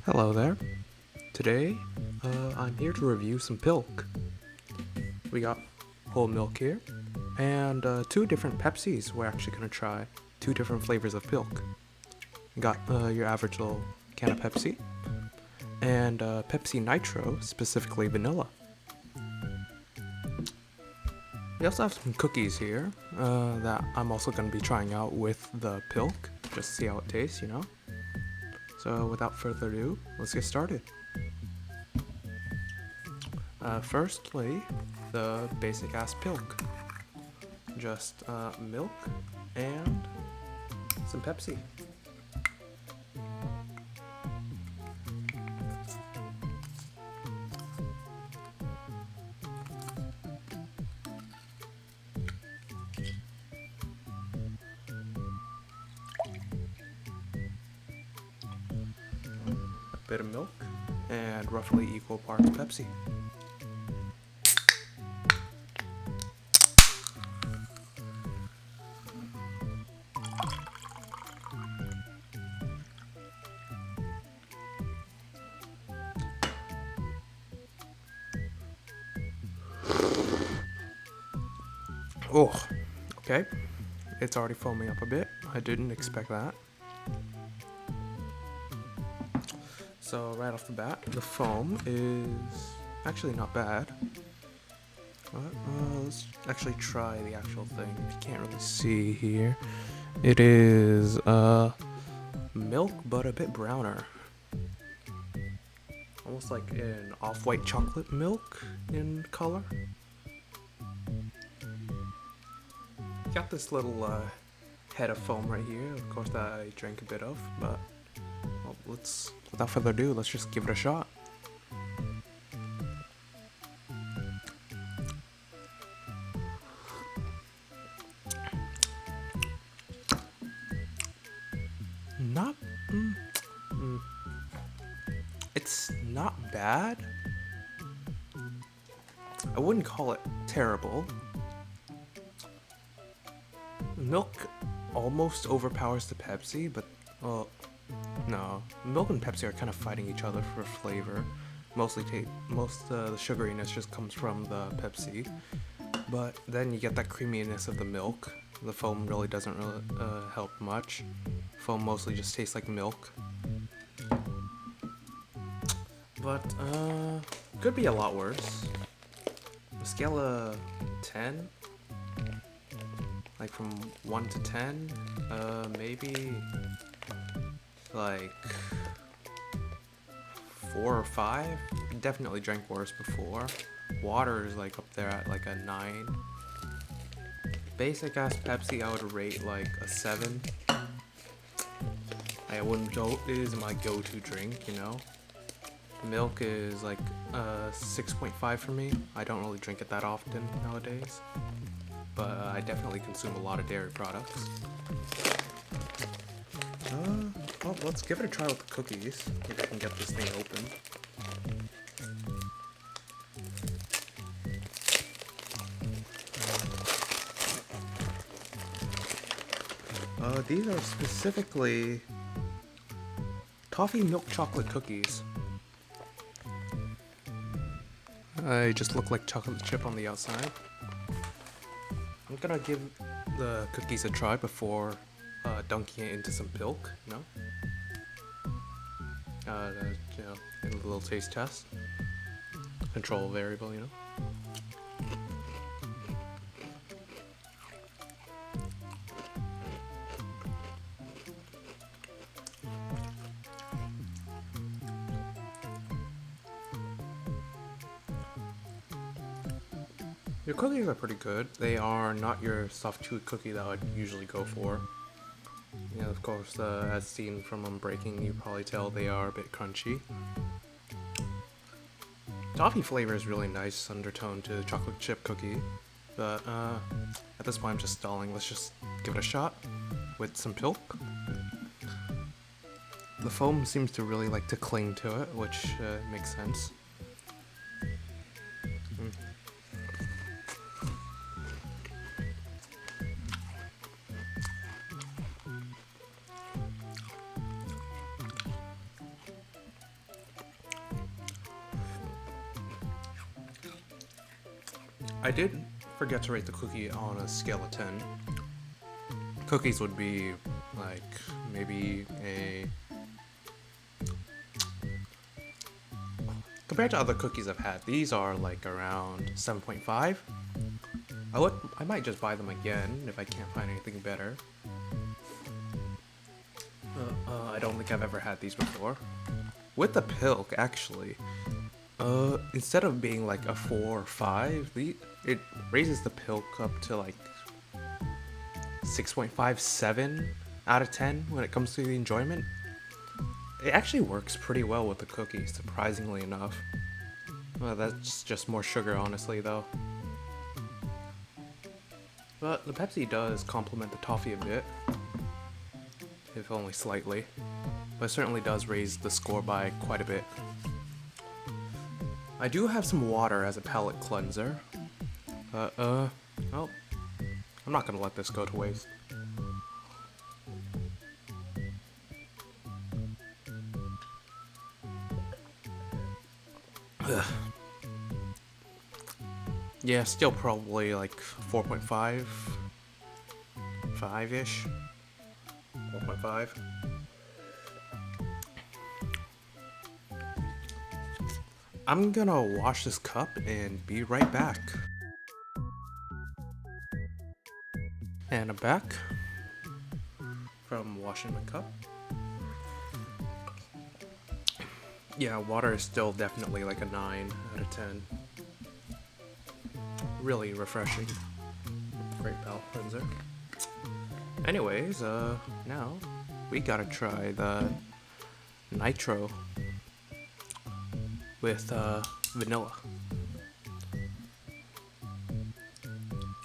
Hello there. Today, I'm here to review some Pilk. We got whole milk here, and two different Pepsis we're actually going to try. Two different flavors of Pilk. We got your average little can of Pepsi, and Pepsi Nitro, specifically vanilla. We also have some cookies here that I'm also going to be trying out with the Pilk, just to see how it tastes, you know? So without further ado, let's get started. Firstly, the basic ass Pilk. Just milk and some Pepsi. A bit of milk and roughly equal parts Pepsi. Oh, okay. It's already foaming up a bit. I didn't expect that. So right off the bat, the foam is actually not bad. Let's actually try the actual thing. If you can't really see here, it is milk, but a bit browner. Almost like an off-white chocolate milk in color. Got this little head of foam right here, of course, that I drank a bit of, but well, without further ado, let's just give it a shot. Not, it's not bad. I wouldn't call it terrible. Milk almost overpowers the Pepsi, but, well, no. Milk and Pepsi are kind of fighting each other for flavor. Most the sugariness just comes from the Pepsi, but then you get that creaminess of the milk. The foam really doesn't help much. Foam mostly just tastes like milk. But, could be a lot worse. A scale of 10? Like from 1 to 10, maybe like 4 or 5. Definitely drank worse before. Water is like up there at like a 9. Basic ass Pepsi I would rate like a 7. I wouldn't go, it is my go-to drink, you know. Milk is like 6.5 for me. I don't really drink it that often nowadays, but I definitely consume a lot of dairy products. Well, let's give it a try with the cookies, if I can get this thing open. These are specifically toffee milk chocolate cookies. They just look like chocolate chip on the outside. I'm gonna give the cookies a try before dunking it into some Pilk, you know? You know, a little taste test. Control variable, you know? Your cookies are pretty good. They are not your soft chewy cookie that I would usually go for. You know, of course, as seen from unbreaking, you probably tell they are a bit crunchy. Toffee flavor is really nice undertone to the chocolate chip cookie, but at this point I'm just stalling. Let's just give it a shot with some Pilk. The foam seems to really like to cling to it, which makes sense. I did forget to rate the cookie on a scale of 10. Cookies would be like maybe a... Compared to other cookies I've had, these are like around 7.5. I might just buy them again if I can't find anything better. I don't think I've ever had these before. With the Pilk, actually, instead of being like a 4 or 5, it raises the Pilk up to like 6.5, 7 out of 10 when it comes to the enjoyment. It actually works pretty well with the cookie, surprisingly enough. Well, that's just more sugar, honestly, though. But the Pepsi does complement the toffee a bit, if only slightly. But it certainly does raise the score by quite a bit. I do have some water as a palate cleanser. Well, I'm not gonna let this go to waste. Ugh. Yeah, still probably like 4.5, 5-ish, 4.5. I'm gonna wash this cup and be right back. And I'm back from washing my cup. Yeah, water is still definitely like a 9 out of 10. Really refreshing. Great palate cleanser. Anyways, now we gotta try the nitro with vanilla.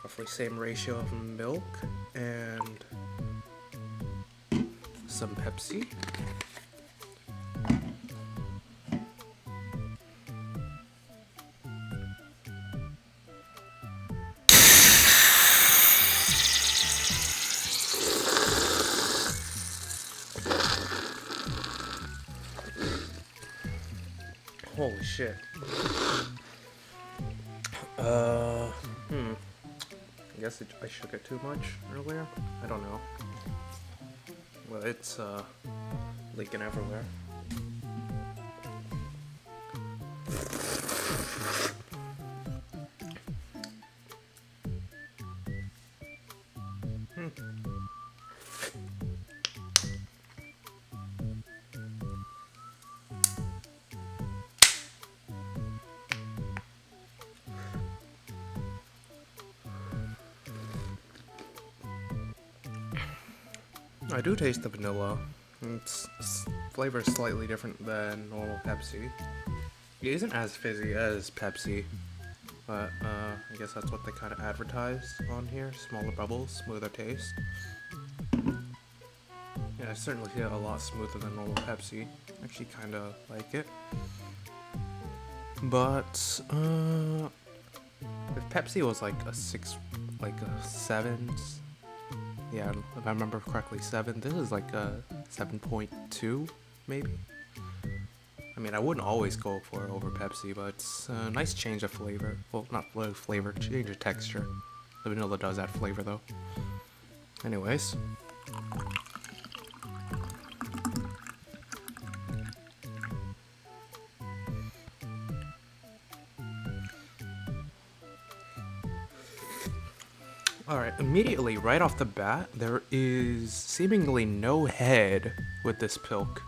Roughly same ratio of milk and some Pepsi. Holy shit. I guess I shook it too much earlier. I don't know. Well, it's leaking everywhere. I do taste the vanilla. Its flavor is slightly different than normal Pepsi. It isn't as fizzy as Pepsi, but I guess that's what they kind of advertise on here. Smaller bubbles, smoother taste. Yeah, I certainly feel a lot smoother than normal Pepsi. Actually kind of like it. But if Pepsi was like a 6, like a 7, yeah, if I remember correctly, 7. This is like a 7.2, maybe. I mean, I wouldn't always go for it over Pepsi, but it's a nice change of flavor. Well, not flavor, change of texture. The vanilla does add flavor, though. Anyways. Alright, immediately, right off the bat, there is seemingly no head with this Pilk.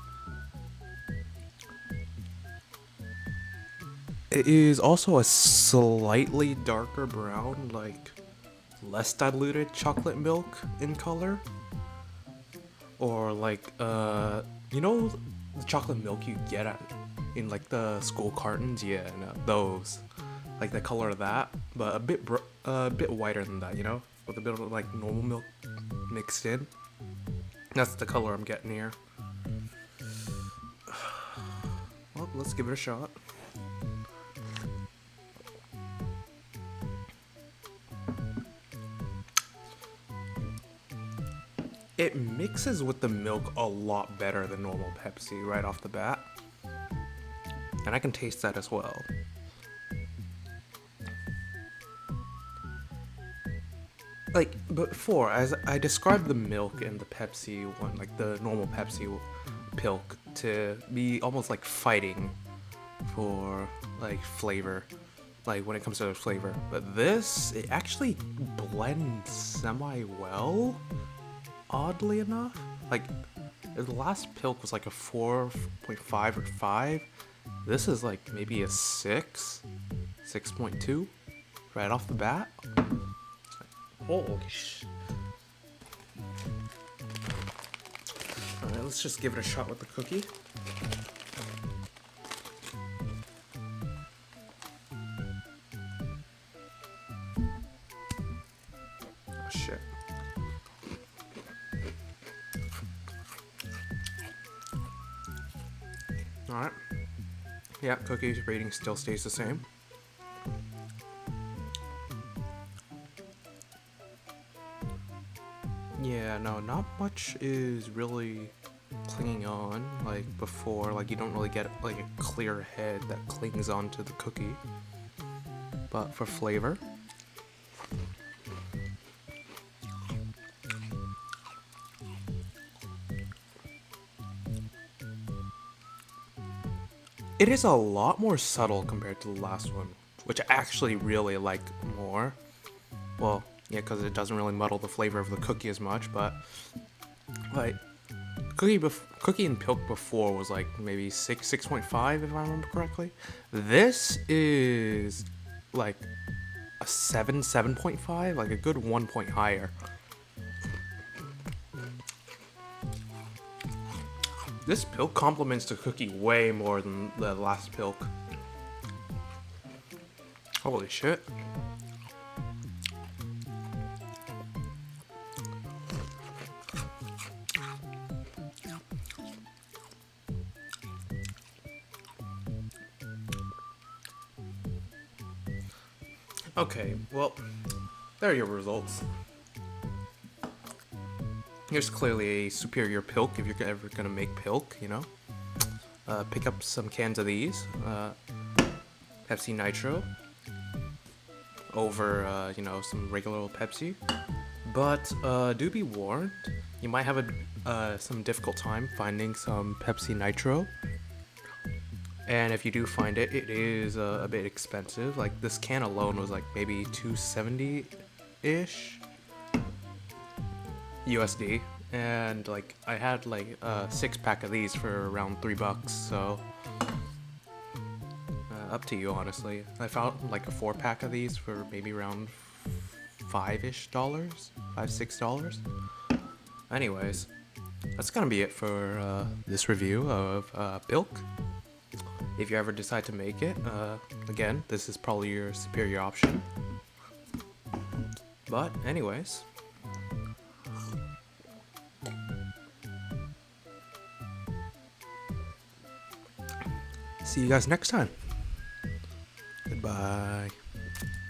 It is also a slightly darker brown, like less diluted chocolate milk in color. Or like, you know the chocolate milk you get in like the school cartons? Yeah, no, those. Like the color of that, but a bit whiter than that, you know? With a bit of like normal milk mixed in. That's the color I'm getting here. Well, let's give it a shot. It mixes with the milk a lot better than normal Pepsi right off the bat. And I can taste that as well. like before, as I described the milk and the Pepsi one, like the normal Pepsi Pilk, to be almost like fighting for like flavor, like when it comes to the flavor. But this, it actually blends semi well, oddly enough. Like the last Pilk was like a 4.5 or 5. This is like maybe a 6.2 right off the bat. Holy sh! Alright, let's just give it a shot with the cookie. Oh shit. Alright. Yeah, cookie rating still stays the same. Yeah, no, not much is really clinging on like before. Like you don't really get like a clear head that clings onto the cookie. But for flavor, it is a lot more subtle compared to the last one, which I actually really like more. Well, yeah, because it doesn't really muddle the flavor of the cookie as much, but like cookie and Pilk before was like maybe 6.5 if I remember correctly. This is like a 7.5, like a good 1 point higher. This Pilk complements the cookie way more than the last Pilk. Holy shit. Okay, well, there are your results. Here's clearly a superior Pilk if you're ever gonna make Pilk, you know? Pick up some cans of these. Pepsi Nitro. Over, you know, some regular old Pepsi. But, do be warned, you might have some difficult time finding some Pepsi Nitro. And if you do find it, it is a bit expensive. Like, this can alone was like maybe $270-ish USD. And like, I had like a 6-pack of these for around $3, so up to you, honestly. I found like a 4-pack of these for maybe around $5-ish, $5-6. Anyways, that's gonna be it for this review of Pilk. If you ever decide to make it, again, this is probably your superior option. But anyways, see you guys next time. Goodbye.